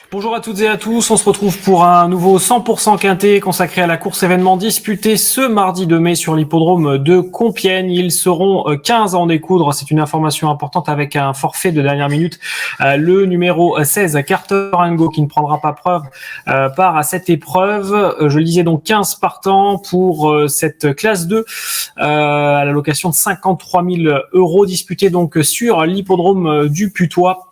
Bonjour à toutes et à tous, on se retrouve pour un nouveau 100% quintet consacré à la course événement disputée ce mardi 2 mai sur l'hippodrome de Compiègne. Ils seront 15 à en découdre, c'est une information importante avec un forfait de dernière minute. Le numéro 16, Carter Go, qui ne prendra pas part à cette épreuve. Je le disais donc 15 partants pour cette classe 2 à la location de 53 000 € disputée donc sur l'hippodrome du Putois.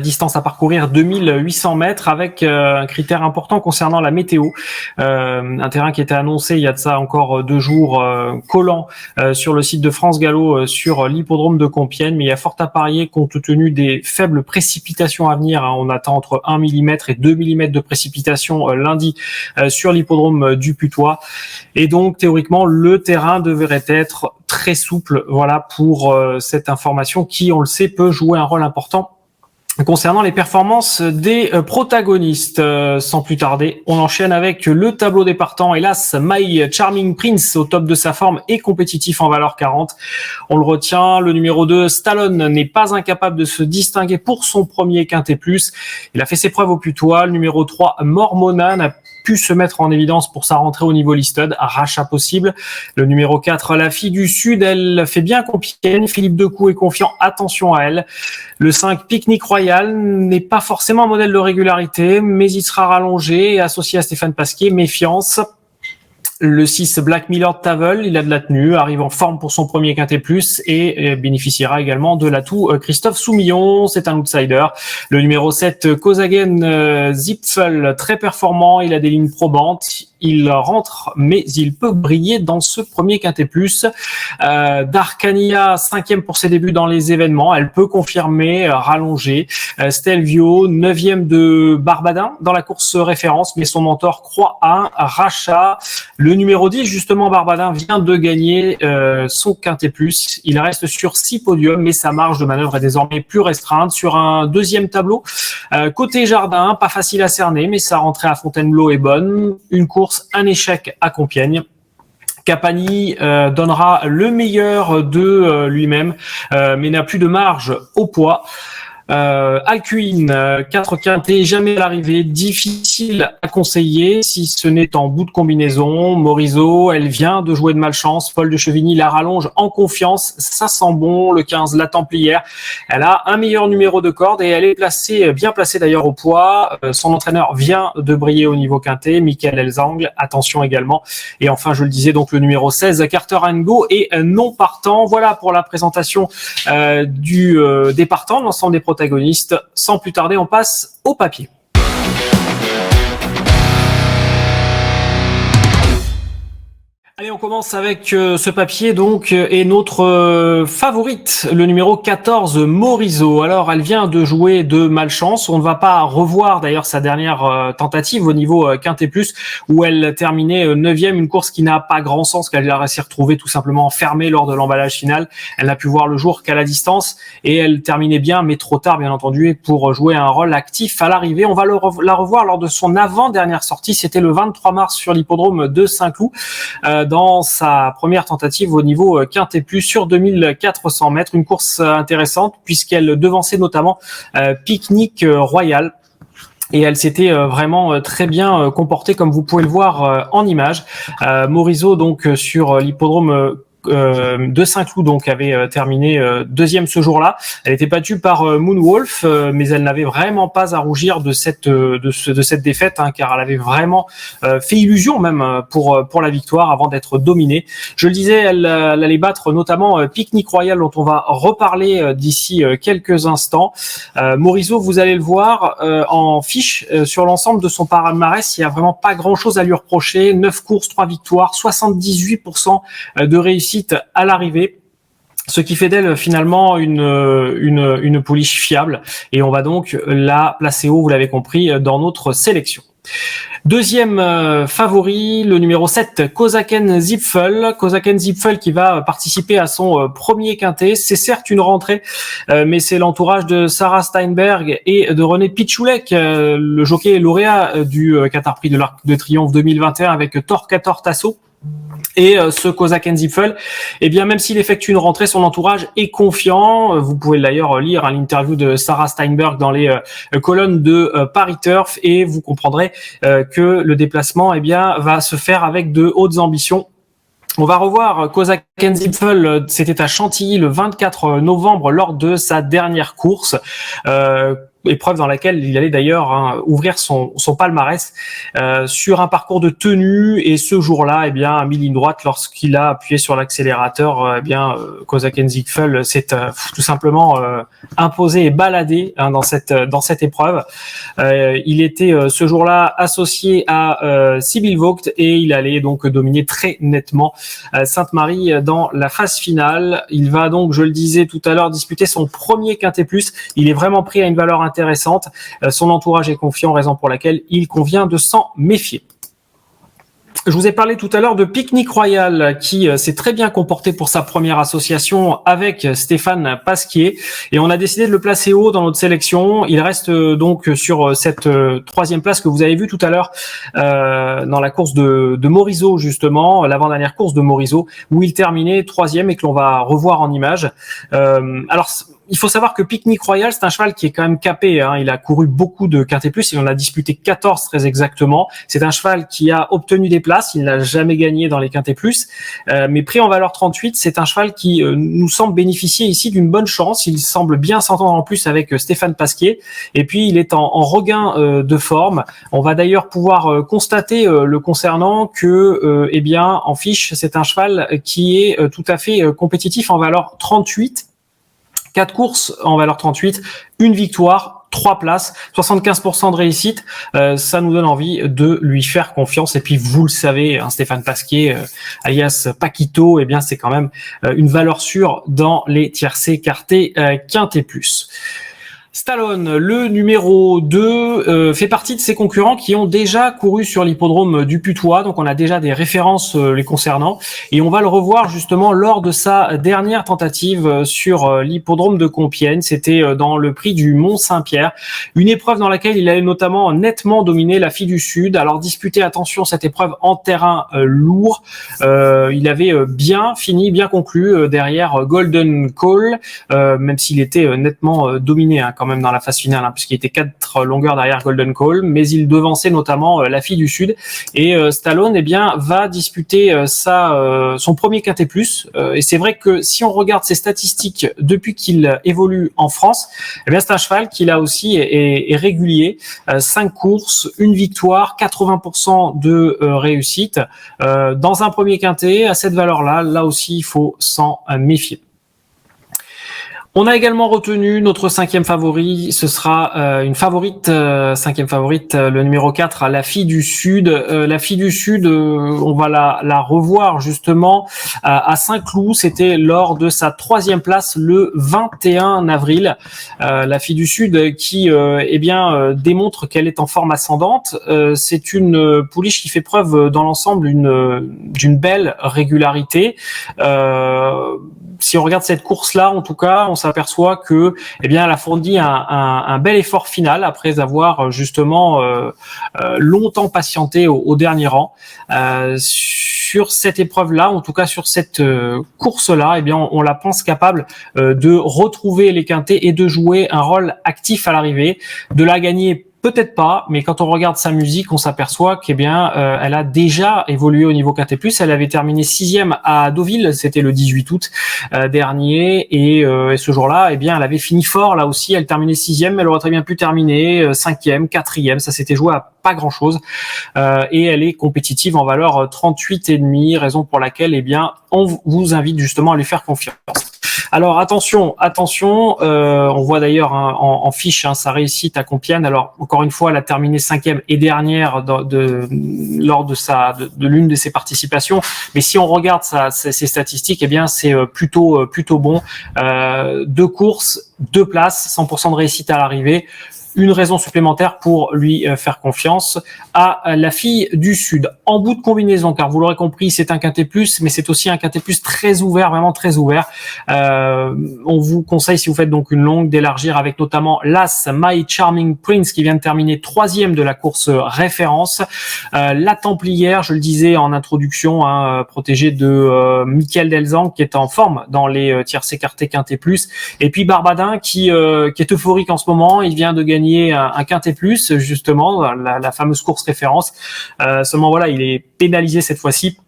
Distance à parcourir 2800 mètres avec un critère important concernant la météo. Un terrain qui était annoncé il y a de ça encore 2 jours, collant sur le site de France Gallo sur l'hippodrome de Compiègne, mais il y a fort à parier compte tenu des faibles précipitations à venir. On attend entre 1 mm et 2 mm de précipitations lundi sur l'hippodrome du Putois. Et donc théoriquement le terrain devrait être très souple. Voilà pour cette information qui, on le sait, peut jouer un rôle important concernant les performances des protagonistes. Sans plus tarder, on enchaîne avec le tableau des partants. Hélas, My Charming Prince, au top de sa forme, est compétitif en valeur 40. On le retient, le numéro 2, Stallone, n'est pas incapable de se distinguer pour son premier quintet plus. Il a fait ses preuves au Putois. Le numéro 3, Mormona, n'a pu se mettre en évidence pour sa rentrée au niveau listed, rachat possible. Le numéro 4, La Fille du Sud, elle fait bien Compiègne. Philippe Decou est confiant, attention à elle. Le 5, Pique-Nique Royal, n'est pas forcément un modèle de régularité, mais il sera rallongé et associé à Stéphane Pasquier, méfiance. Le 6, Black Milord Tavel, il a de la tenue, arrive en forme pour son premier quintet plus et bénéficiera également de l'atout Christophe Soumillon, c'est un outsider. Le numéro 7, Kozagen Zipfel, très performant, il a des lignes probantes, il rentre, mais il peut briller dans ce premier quintet plus. Darkania, 5e pour ses débuts dans les événements, elle peut confirmer, rallonger. Stelvio, 9e de Barbadin dans la course référence, mais son mentor croit à un rachat. Le numéro 10, justement, Barbadin vient de gagner son quintet plus. Il reste sur 6 podiums, mais sa marge de manœuvre est désormais plus restreinte. Sur un deuxième tableau, côté jardin, pas facile à cerner, mais sa rentrée à Fontainebleau est bonne. Une course, un échec à Compiègne. Capani donnera le meilleur de lui-même, mais n'a plus de marge au poids. Alcuin, 4 quintets, jamais à l'arrivée, difficile à conseiller si ce n'est en bout de combinaison. Morisot, elle vient de jouer de malchance. Paul de Chevigny la rallonge en confiance, ça sent bon. Le 15, la Templière, elle a un meilleur numéro de corde et elle est bien placée d'ailleurs au poids. Son entraîneur vient de briller au niveau quintet, Michael Elzangle, attention également. Et enfin, je le disais, donc le numéro 16, Carter Go, est non partant. Voilà pour la présentation des partants, de l'ensemble des protagonistes. Sans plus tarder, on passe au papier. Allez, on commence avec ce papier donc et notre favorite, le numéro 14, Morisot. Alors, elle vient de jouer de malchance. On ne va pas revoir d'ailleurs sa dernière tentative au niveau quintet plus où elle terminait 9e, une course qui n'a pas grand sens, qu'elle s'est retrouvée tout simplement enfermée lors de l'emballage final. Elle n'a pu voir le jour qu'à la distance et elle terminait bien, mais trop tard bien entendu pour jouer un rôle actif à l'arrivée. On va la revoir lors de son avant-dernière sortie. C'était le 23 mars sur l'hippodrome de Saint-Cloud. Dans sa première tentative au niveau quintet plus sur 2400 mètres. Une course intéressante puisqu'elle devançait notamment Pique-Nique Royal. Et elle s'était vraiment très bien comportée comme vous pouvez le voir en image. Morisot donc sur l'hippodrome de Saint-Cloud donc avait terminé deuxième ce jour-là. Elle était battue par Moonwolf, mais elle n'avait vraiment pas à rougir de cette défaite, car elle avait vraiment fait illusion même pour la victoire avant d'être dominée. Je le disais, elle allait battre notamment Pique-Nique Royal dont on va reparler d'ici quelques instants. Morisot, vous allez le voir en fiche sur l'ensemble de son palmarès, il y a vraiment pas grand-chose à lui reprocher. 9 courses, 3 victoires, 78% de réussite à l'arrivée, ce qui fait d'elle finalement une pouliche fiable et on va donc la placer haut, vous l'avez compris, dans notre sélection. Deuxième favori, le numéro 7, Kozaken Zipfel. Kozaken Zipfel qui va participer à son premier quintet. C'est certes une rentrée, mais c'est l'entourage de Sarah Steinberg et de René Pichoulek, le jockey lauréat du Qatar Prix de l'Arc de Triomphe 2021 avec Torquator Tasso. Et ce Kozaken Zipfel, eh bien même s'il effectue une rentrée, son entourage est confiant. Vous pouvez d'ailleurs lire l'interview de Sarah Steinberg dans les colonnes de Paris Turf et vous comprendrez que le déplacement va se faire avec de hautes ambitions. On va revoir Kozaken Zipfel, c'était à Chantilly le 24 novembre lors de sa dernière course. Épreuve dans laquelle il allait d'ailleurs ouvrir son palmarès sur un parcours de tenue, et ce jour-là, a mis ligne droite lorsqu'il a appuyé sur l'accélérateur. Kozaken Zipfel s'est tout simplement imposé et baladé dans cette épreuve. Il était ce jour-là associé à Sibyl Vogt et il allait donc dominer très nettement Sainte-Marie dans la phase finale. Il va donc, je le disais tout à l'heure, disputer son premier Quintet Plus. Il est vraiment pris à une valeur intéressante. Son entourage est confiant, raison pour laquelle il convient de s'en méfier. Je vous ai parlé tout à l'heure de Picnic Royal qui s'est très bien comporté pour sa première association avec Stéphane Pasquier et on a décidé de le placer haut dans notre sélection. Il reste donc sur cette troisième place que vous avez vue tout à l'heure dans la course de Morisot, justement, l'avant-dernière course de Morisot où il terminait troisième et que l'on va revoir en images. Alors il faut savoir que Picnic Royal, c'est un cheval qui est quand même capé. Il a couru beaucoup de Quintet Plus, il en a disputé 14 très exactement. C'est un cheval qui a obtenu des places, il n'a jamais gagné dans les Quintet Plus, mais pris en valeur 38, c'est un cheval qui nous semble bénéficier ici d'une bonne chance. Il semble bien s'entendre en plus avec Stéphane Pasquier, et puis il est en regain de forme. On va d'ailleurs pouvoir constater le concernant que, en fiche, c'est un cheval qui est tout à fait compétitif en valeur 38. 4 courses en valeur 38, une victoire, 3 places, 75% de réussite. Ça nous donne envie de lui faire confiance. Et puis, vous le savez, Stéphane Pasquier, alias Paquito, c'est quand même une valeur sûre dans les tiercés quartés Quintet Plus. Stallone, le numéro 2, fait partie de ses concurrents qui ont déjà couru sur l'hippodrome du Putois, donc on a déjà des références les concernant, et on va le revoir justement lors de sa dernière tentative sur l'hippodrome de Compiègne. C'était dans le prix du Mont-Saint-Pierre, une épreuve dans laquelle il allait notamment nettement dominer la Fille du Sud. Alors disputer, attention, cette épreuve en terrain lourd, il avait bien fini, bien conclu derrière Golden Call, même s'il était nettement dominé quand même dans la phase finale, puisqu'il était 4 longueurs derrière Golden Call, mais il devançait notamment la Fille du Sud, et Stallone va disputer son premier Quintet Plus, et c'est vrai que si on regarde ses statistiques depuis qu'il évolue en France, c'est un cheval qui là aussi est régulier, 5 courses, une victoire, 80% de réussite dans un premier Quintet à cette valeur-là. Là aussi il faut s'en méfier. On a également retenu notre cinquième favori, ce sera une favorite, cinquième favorite, le numéro 4, la Fille du Sud. La Fille du Sud, on va la revoir justement à Saint-Cloud, c'était lors de sa troisième place le 21 avril. La Fille du Sud qui démontre qu'elle est en forme ascendante. C'est une pouliche qui fait preuve dans l'ensemble d'une belle régularité. Si on regarde cette course-là, en tout cas, on s'aperçoit que, elle a fourni un bel effort final après avoir justement longtemps patienté au dernier rang. Sur cette épreuve-là, en tout cas sur cette course-là, on la pense capable de retrouver les quintets et de jouer un rôle actif à l'arrivée, de la gagner. Peut-être pas, mais quand on regarde sa musique, on s'aperçoit elle a déjà évolué au niveau Quintet Plus. Elle avait terminé 6e à Deauville, c'était le 18 août dernier, et ce jour-là, elle avait fini fort là aussi. Elle terminait 6e, elle aurait très bien pu terminer 5e, 4e. Ça s'était joué à pas grand-chose, et elle est compétitive en valeur 38,5, raison pour laquelle on vous invite justement à lui faire confiance. Alors attention, on voit d'ailleurs en fiche sa réussite à Compiègne. Alors encore une fois, elle a terminé 5e et dernière lors de l'une de ses participations. Mais si on regarde ses statistiques, c'est plutôt bon. 2 courses, 2 places, 100% de réussite à l'arrivée. une raison supplémentaire pour lui faire confiance à la fille du Sud. En bout de combinaison, car vous l'aurez compris, c'est un quintet plus, mais c'est aussi un quintet plus très ouvert, vraiment très ouvert. On vous conseille, si vous faites donc une longue, d'élargir avec notamment l'As My Charming Prince qui vient de terminer 3e de la course référence. La Templière, je le disais en introduction, protégée de Michael Delzang qui est en forme dans les tierces écartées quintet plus. Et puis Barbadin qui est euphorique en ce moment. Il vient de gagner un quintet plus, justement, la fameuse course référence. Seulement voilà, il est pénalisé cette fois-ci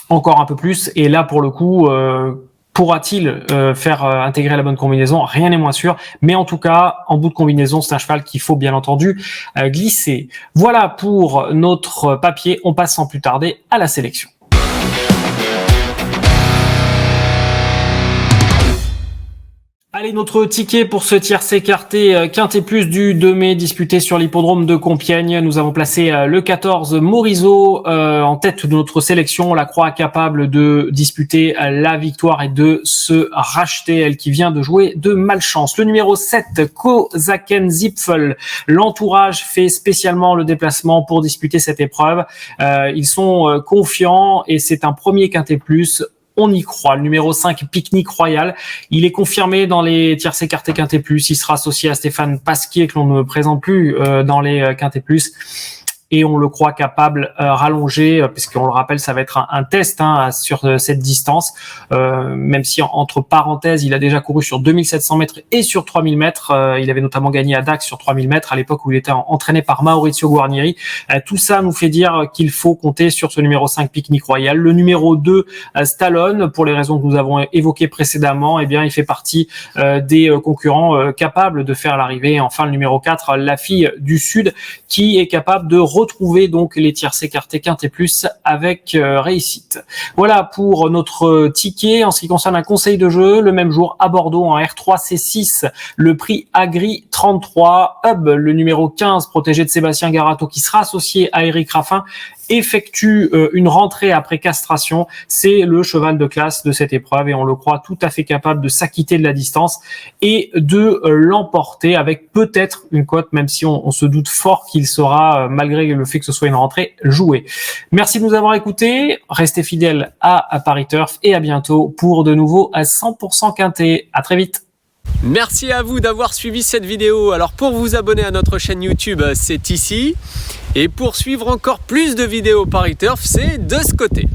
encore un peu plus. Et là, pour le coup, pourra-t-il faire intégrer la bonne combinaison? Rien n'est moins sûr. Mais en tout cas, en bout de combinaison, c'est un cheval qu'il faut bien entendu glisser. Voilà pour notre papier. On passe sans plus tarder à la sélection. Allez, notre ticket pour ce tierce écarté quintet plus du 2 mai disputé sur l'hippodrome de Compiègne. Nous avons placé le 14 Morisot en tête de notre sélection. La Croix capable de disputer la victoire et de se racheter, elle qui vient de jouer de malchance. Le numéro 7, Kozaken Zipfel. L'entourage fait spécialement le déplacement pour disputer cette épreuve. Ils sont confiants et c'est un premier quintet plus. On y croit. Le numéro 5, Pique-Nique Royal. Il est confirmé dans les tierces écartées quintet plus. Il sera associé à Stéphane Pasquier que l'on ne présente plus dans les quintet plus. Et on le croit capable rallongé, puisqu'on le rappelle, ça va être un test sur cette distance, même si entre parenthèses, il a déjà couru sur 2700 mètres et sur 3000 mètres. Il avait notamment gagné à Dax sur 3000 mètres à l'époque où il était entraîné par Maurizio Guarnieri. Tout ça nous fait dire qu'il faut compter sur ce numéro 5 Pique-Nique Royal. Le numéro 2 Stallone, pour les raisons que nous avons évoquées précédemment, eh bien, il fait partie des concurrents capables de faire l'arrivée. Enfin, le numéro 4, La Fille du Sud, qui est capable de retrouver donc les tierces écartées quintet plus avec réussite. Voilà pour notre ticket. En ce qui concerne un conseil de jeu, le même jour à Bordeaux en R3 C6, le prix Agri 33 Hub, le numéro 15 protégé de Sébastien Garato qui sera associé à Eric Raffin, effectue une rentrée après castration. C'est le cheval de classe de cette épreuve et on le croit tout à fait capable de s'acquitter de la distance et de l'emporter avec peut-être une cote, même si on se doute fort qu'il sera, malgré le fait que ce soit une rentrée, joué. Merci de nous avoir écoutés. Restez fidèles à Paris Turf et à bientôt pour de nouveau à 100% quintet. À très vite. Merci à vous d'avoir suivi cette vidéo. Alors pour vous abonner à notre chaîne YouTube, c'est ici. Et pour suivre encore plus de vidéos Paris Turf, c'est de ce côté.